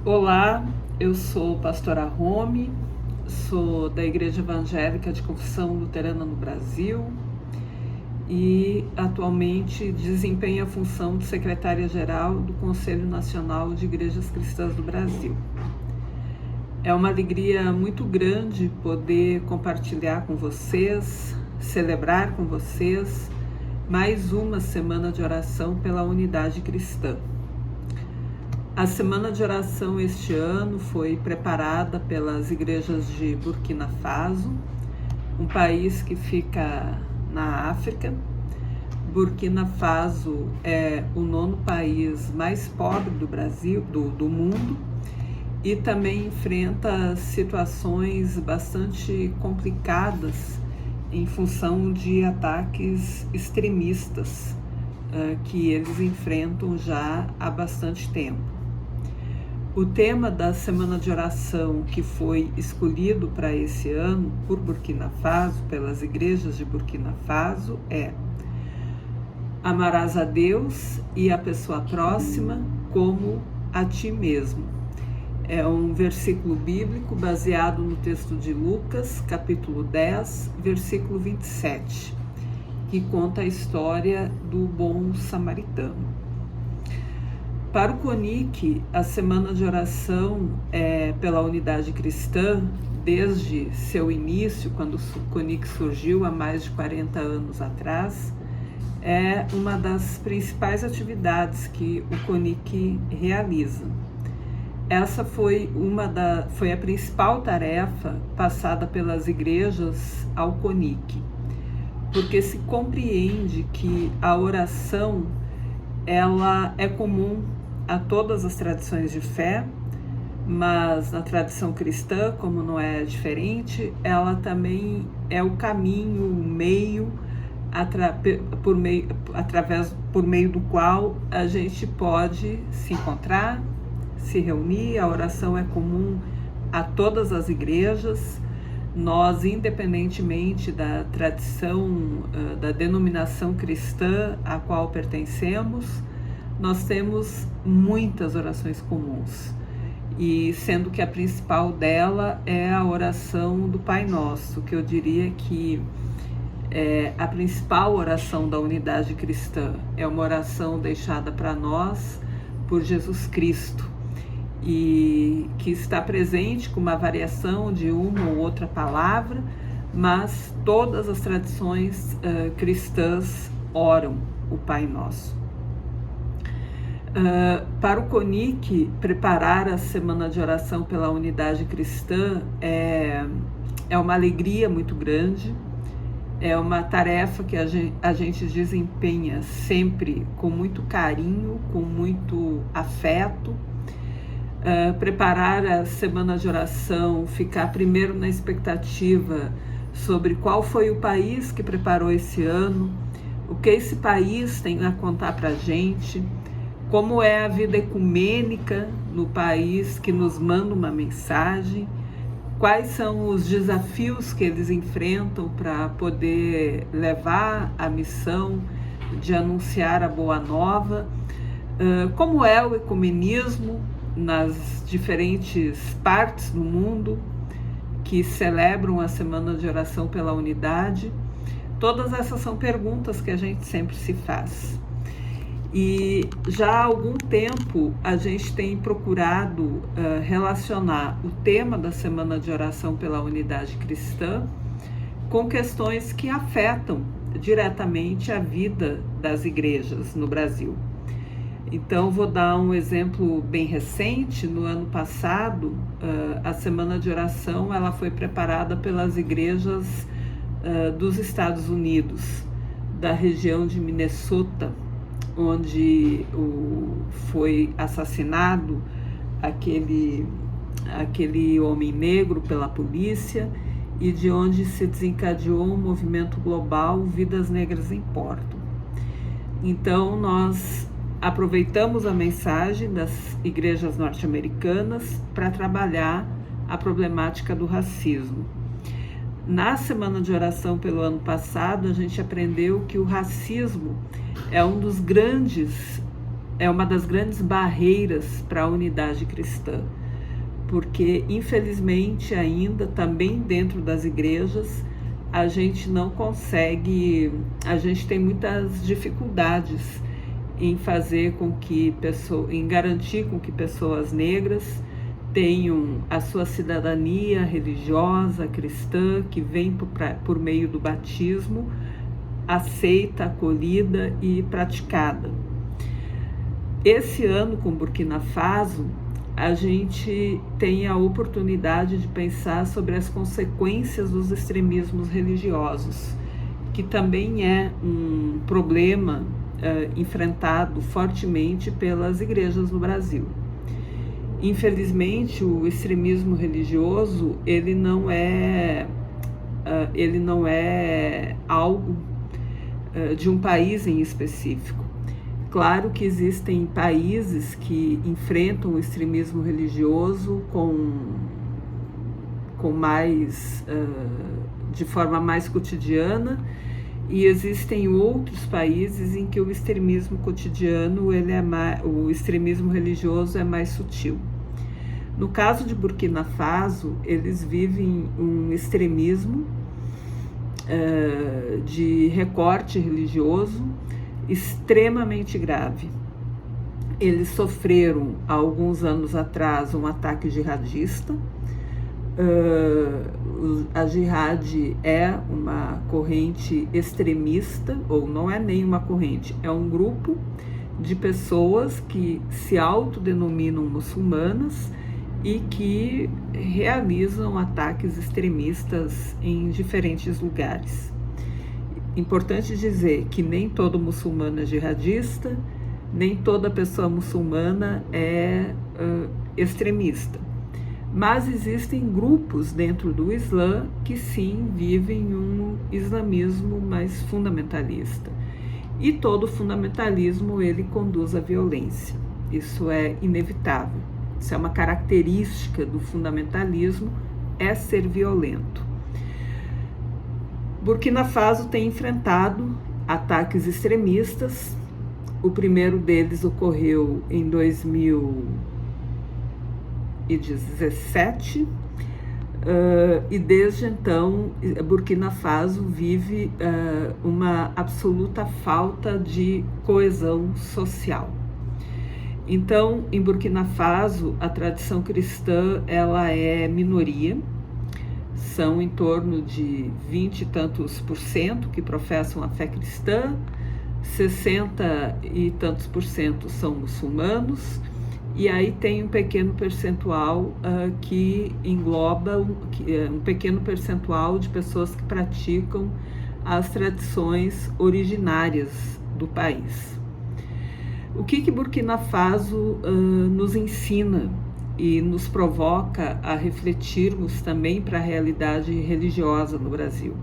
Olá, eu sou pastora Rome, sou da Igreja Evangélica de Confissão Luterana no Brasil e atualmente desempenho a função de secretária-geral do Conselho Nacional de Igrejas Cristãs do Brasil. É uma alegria muito grande poder compartilhar com vocês, celebrar com vocês mais uma semana de oração pela unidade cristã. A semana de oração este ano foi preparada pelas igrejas de Burkina Faso, um país que fica na África. Burkina Faso é o 9º país mais pobre do Brasil, do mundo, e também enfrenta situações bastante complicadas em função de ataques extremistas que eles enfrentam já há bastante tempo. O tema da semana de oração que foi escolhido para esse ano por Burkina Faso, pelas igrejas de Burkina Faso, é: amarás a Deus e a pessoa próxima como a ti mesmo. É um versículo bíblico baseado no texto de Lucas, capítulo 10, versículo 27, que conta a história do bom samaritano. Para o CONIC, a semana de oração pela unidade cristã, desde seu início, quando o CONIC surgiu há mais de 40 anos atrás, é uma das principais atividades que o CONIC realiza. Essa foi a principal tarefa passada pelas igrejas ao CONIC, porque se compreende que a oração ela é comum a todas as tradições de fé, mas na tradição cristã, como não é diferente, ela também é o caminho, o meio, por meio do qual a gente pode se encontrar, se reunir. A oração é comum a todas as igrejas. Nós, independentemente da tradição, da denominação cristã a qual pertencemos, nós temos muitas orações comuns, e sendo que a principal dela é a oração do Pai Nosso, que eu diria que a principal oração da unidade cristã é uma oração deixada para nós por Jesus Cristo, e que está presente com uma variação de uma ou outra palavra, mas todas as tradições cristãs oram o Pai Nosso. Para o CONIC, preparar a semana de oração pela unidade cristã é uma alegria muito grande, é uma tarefa que a gente desempenha sempre com muito carinho, com muito afeto. Preparar a semana de oração, ficar primeiro na expectativa sobre qual foi o país que preparou esse ano, o que esse país tem a contar para a gente, como é a vida ecumênica no país que nos manda uma mensagem, quais são os desafios que eles enfrentam para poder levar a missão de anunciar a Boa Nova, como é o ecumenismo nas diferentes partes do mundo que celebram a semana de oração pela unidade. Todas essas são perguntas que a gente sempre se faz. E já há algum tempo a gente tem procurado relacionar o tema da semana de oração pela unidade cristã com questões que afetam diretamente a vida das igrejas no Brasil. Então, vou dar um exemplo bem recente. No ano passado, a semana de oração ela foi preparada pelas igrejas dos Estados Unidos, da região de Minnesota, onde foi assassinado aquele homem negro pela polícia, e de onde se desencadeou um movimento global, Vidas Negras Importam. Então, nós aproveitamos a mensagem das igrejas norte-americanas para trabalhar a problemática do racismo. Na semana de oração pelo ano passado, a gente aprendeu que o racismo é um dos grandes é uma das grandes barreiras para a unidade cristã, porque infelizmente ainda também dentro das igrejas a gente não consegue, a gente tem muitas dificuldades em fazer com que em garantir com que pessoas negras tenham a sua cidadania religiosa cristã, que vem por meio do batismo, aceita, acolhida e praticada. Esse ano, com Burkina Faso, a gente tem a oportunidade de pensar sobre as consequências dos extremismos religiosos, que também é um problema enfrentado fortemente pelas igrejas no Brasil. Infelizmente, o extremismo religioso ele não é algo de um país em específico. Claro que existem países que enfrentam o extremismo religioso de forma mais cotidiana, e existem outros países em que o extremismo cotidiano, o extremismo religioso é mais sutil. No caso de Burkina Faso, eles vivem um extremismo de recorte religioso extremamente grave. Eles sofreram, há alguns anos atrás, um ataque jihadista. A jihad é uma corrente extremista, ou não é nem uma corrente, é um grupo de pessoas que se autodenominam muçulmanas e que realizam ataques extremistas em diferentes lugares. Importante dizer que nem todo muçulmano é jihadista, nem toda pessoa muçulmana é extremista. Mas existem grupos dentro do Islã que sim vivem um islamismo mais fundamentalista. E todo fundamentalismo ele conduz à violência. Isso é inevitável. Isso é uma característica do fundamentalismo, é ser violento. Burkina Faso tem enfrentado ataques extremistas. O primeiro deles ocorreu em 2017 e desde então Burkina Faso vive uma absoluta falta de coesão social. Então, em Burkina Faso, a tradição cristã ela é minoria. São em torno de 20 e tantos % que professam a fé cristã, 60 e tantos % são muçulmanos, e aí tem um pequeno percentual que engloba um pequeno percentual de pessoas que praticam as tradições originárias do país. O que Burkina Faso nos ensina e nos provoca a refletirmos também para a realidade religiosa no Brasil?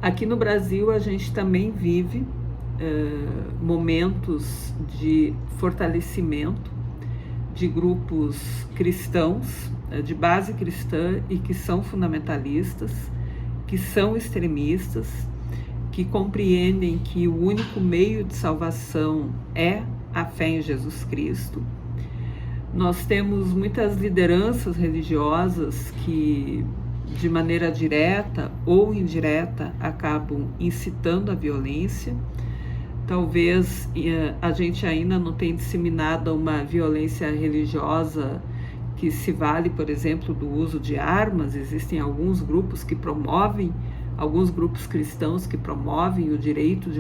Aqui no Brasil a gente também vive momentos de fortalecimento de grupos cristãos, de base cristã e que são fundamentalistas, que são extremistas, que compreendem que o único meio de salvação é a fé em Jesus Cristo. Nós temos muitas lideranças religiosas que, de maneira direta ou indireta, acabam incitando a violência. Talvez a gente ainda não tenha disseminado uma violência religiosa que se vale, por exemplo, do uso de armas. Existem alguns grupos cristãos que promovem o direito,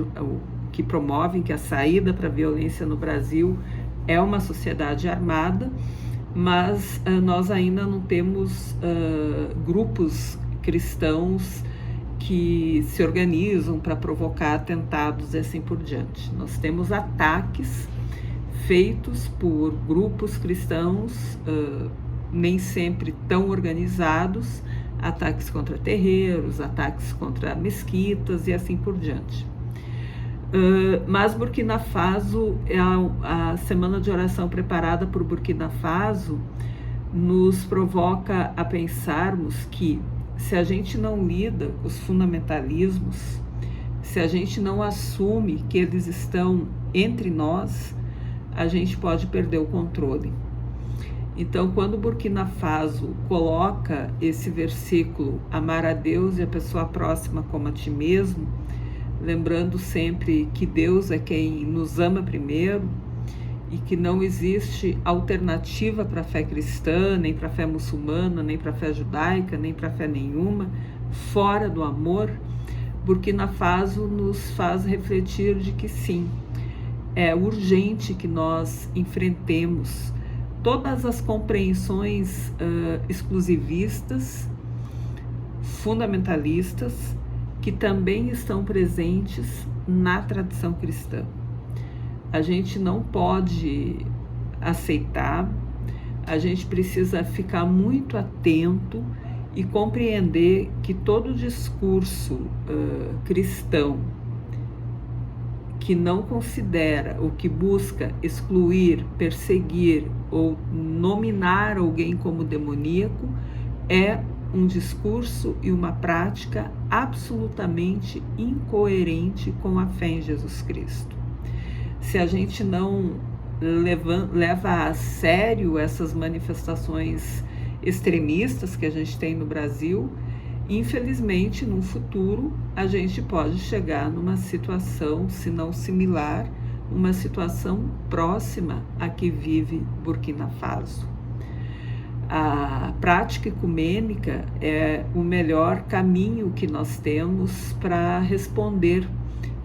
que promovem que a saída para a violência no Brasil é uma sociedade armada, mas nós ainda não temos grupos cristãos que se organizam para provocar atentados e assim por diante. Nós temos ataques feitos por grupos cristãos, nem sempre tão organizados, ataques contra terreiros, ataques contra mesquitas e assim por diante. Mas Burkina Faso, a semana de oração preparada por Burkina Faso nos provoca a pensarmos que se a gente não lida com os fundamentalismos, se a gente não assume que eles estão entre nós, a gente pode perder o controle. Então, quando Burkina Faso coloca esse versículo, amar a Deus e a pessoa próxima como a ti mesmo, lembrando sempre que Deus é quem nos ama primeiro e que não existe alternativa para a fé cristã, nem para a fé muçulmana, nem para a fé judaica, nem para a fé nenhuma, fora do amor, Burkina Faso nos faz refletir de que sim, é urgente que nós enfrentemos todas as compreensões exclusivistas, fundamentalistas, que também estão presentes na tradição cristã. A gente não pode aceitar, a gente precisa ficar muito atento e compreender que todo discurso cristão que não considera ou que busca excluir, perseguir ou nominar alguém como demoníaco é um discurso e uma prática absolutamente incoerente com a fé em Jesus Cristo. Se a gente não leva a sério essas manifestações extremistas que a gente tem no Brasil, infelizmente, no futuro, a gente pode chegar numa situação, se não similar, uma situação próxima a que vive Burkina Faso. A prática ecumênica é o melhor caminho que nós temos para responder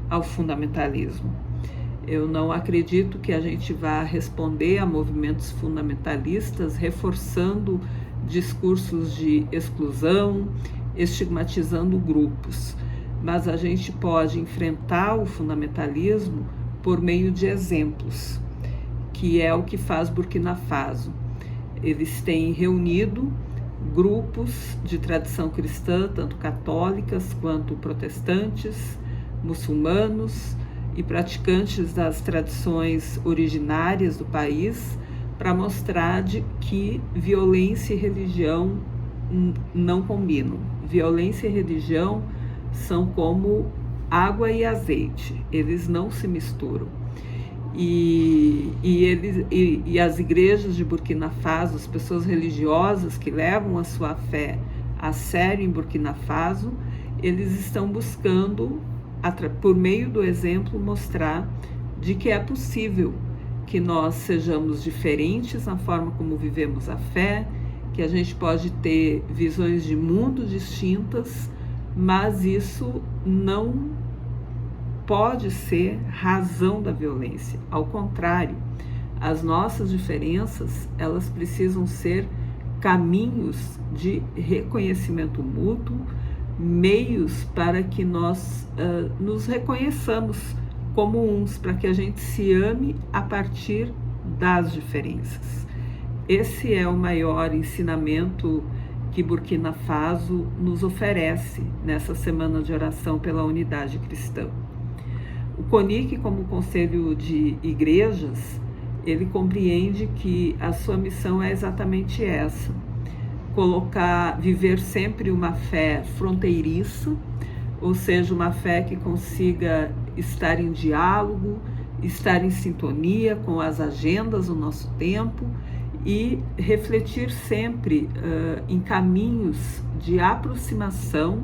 ao fundamentalismo. Eu não acredito que a gente vá responder a movimentos fundamentalistas reforçando discursos de exclusão, estigmatizando grupos, mas a gente pode enfrentar o fundamentalismo por meio de exemplos, que é o que faz Burkina Faso. Eles têm reunido grupos de tradição cristã, tanto católicas quanto protestantes, muçulmanos e praticantes das tradições originárias do país, para mostrar que violência e religião não combinam. Violência e religião são como água e azeite, eles não se misturam. E as igrejas de Burkina Faso, as pessoas religiosas que levam a sua fé a sério em Burkina Faso, eles estão buscando, por meio do exemplo, mostrar de que é possível que nós sejamos diferentes na forma como vivemos a fé, que a gente pode ter visões de mundo distintas, mas isso não pode ser razão da violência. Ao contrário, as nossas diferenças, elas precisam ser caminhos de reconhecimento mútuo, meios para que nós nos reconheçamos como uns, para que a gente se ame a partir das diferenças. Esse é o maior ensinamento que Burkina Faso nos oferece nessa semana de oração pela unidade cristã. O CONIC, como Conselho de Igrejas, ele compreende que a sua missão é exatamente essa: viver sempre uma fé fronteiriça, ou seja, uma fé que consiga estar em diálogo, estar em sintonia com as agendas do nosso tempo e refletir sempre em caminhos de aproximação,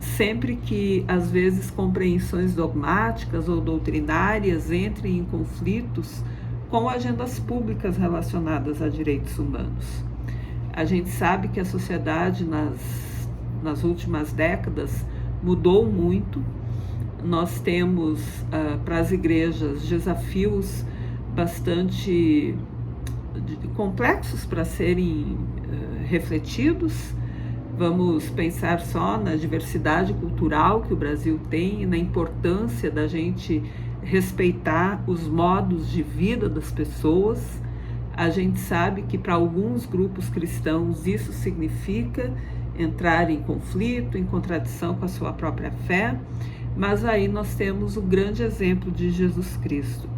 sempre que, às vezes, compreensões dogmáticas ou doutrinárias entrem em conflitos com agendas públicas relacionadas a direitos humanos. A gente sabe que a sociedade nas últimas décadas mudou muito. Nós temos para as igrejas desafios bastante complexos para serem refletidos. Vamos pensar só na diversidade cultural que o Brasil tem e na importância da gente respeitar os modos de vida das pessoas. A gente sabe que para alguns grupos cristãos isso significa entrar em conflito, em contradição com a sua própria fé, mas aí nós temos o grande exemplo de Jesus Cristo.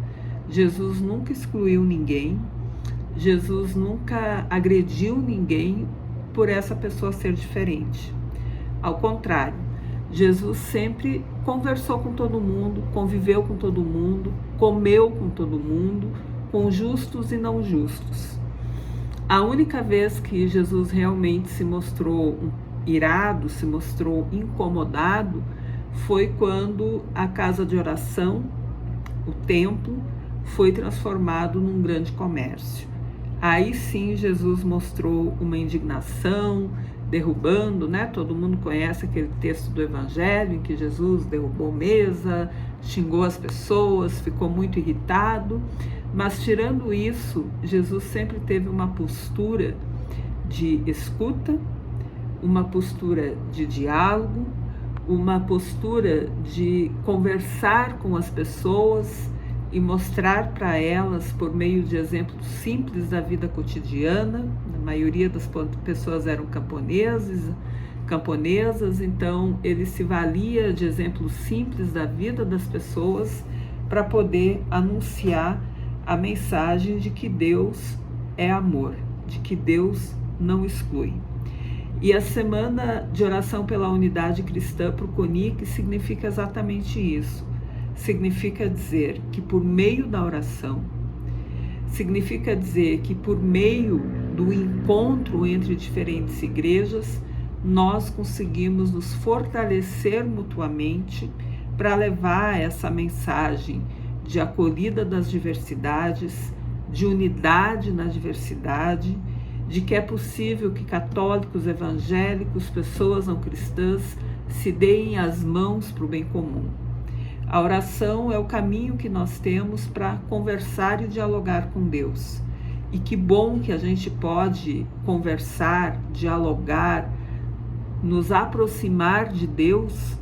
Jesus nunca excluiu ninguém, Jesus nunca agrediu ninguém por essa pessoa ser diferente. Ao contrário, Jesus sempre conversou com todo mundo, conviveu com todo mundo, comeu com todo mundo, com justos e não justos. A única vez que Jesus realmente se mostrou irado, se mostrou incomodado, foi quando a casa de oração, o templo, foi transformado num grande comércio. Aí sim Jesus mostrou uma indignação, derrubando, né? Todo mundo conhece aquele texto do Evangelho em que Jesus derrubou mesa, xingou as pessoas, ficou muito irritado. Mas tirando isso, Jesus sempre teve uma postura de escuta, uma postura de diálogo, uma postura de conversar com as pessoas e mostrar para elas, por meio de exemplos simples da vida cotidiana. A maioria das pessoas eram camponesas, então ele se valia de exemplos simples da vida das pessoas para poder anunciar a mensagem de que Deus é amor, de que Deus não exclui. E a Semana de Oração pela Unidade Cristã para o CONIC significa exatamente isso. Significa dizer que por meio da oração, significa dizer que por meio do encontro entre diferentes igrejas, nós conseguimos nos fortalecer mutuamente para levar essa mensagem de acolhida das diversidades, de unidade na diversidade, de que é possível que católicos, evangélicos, pessoas não cristãs se deem as mãos para o bem comum. A oração é o caminho que nós temos para conversar e dialogar com Deus. E que bom que a gente pode conversar, dialogar, nos aproximar de Deus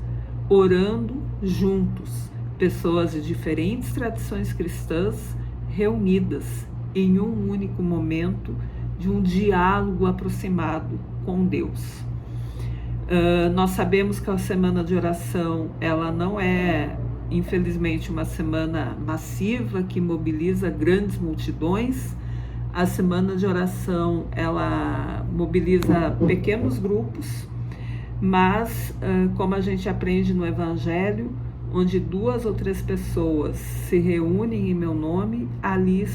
orando juntos, pessoas de diferentes tradições cristãs reunidas em um único momento de um diálogo aproximado com Deus. Nós sabemos que a Semana de Oração, ela não é, infelizmente, uma semana massiva que mobiliza grandes multidões. A Semana de Oração, ela mobiliza pequenos grupos, mas como a gente aprende no Evangelho, onde 2 ou 3 pessoas se reúnem em meu nome, ali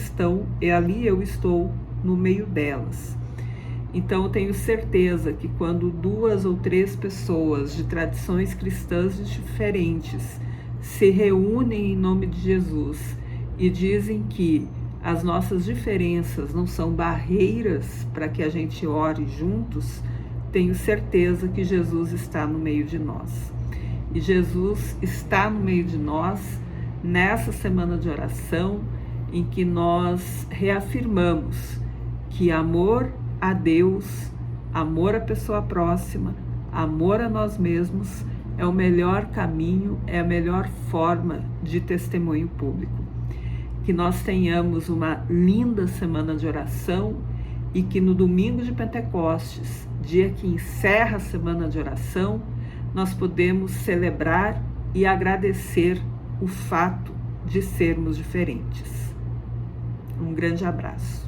eu estou no meio delas. Então eu tenho certeza que quando 2 ou 3 pessoas de tradições cristãs diferentes se reúnem em nome de Jesus e dizem que as nossas diferenças não são barreiras para que a gente ore juntos, tenho certeza que Jesus está no meio de nós. E Jesus está no meio de nós nessa semana de oração em que nós reafirmamos que amor a Deus, amor à pessoa próxima, amor a nós mesmos é o melhor caminho, é a melhor forma de testemunho público. Que nós tenhamos uma linda semana de oração e que no domingo de Pentecostes, dia que encerra a semana de oração, nós podemos celebrar e agradecer o fato de sermos diferentes. Um grande abraço.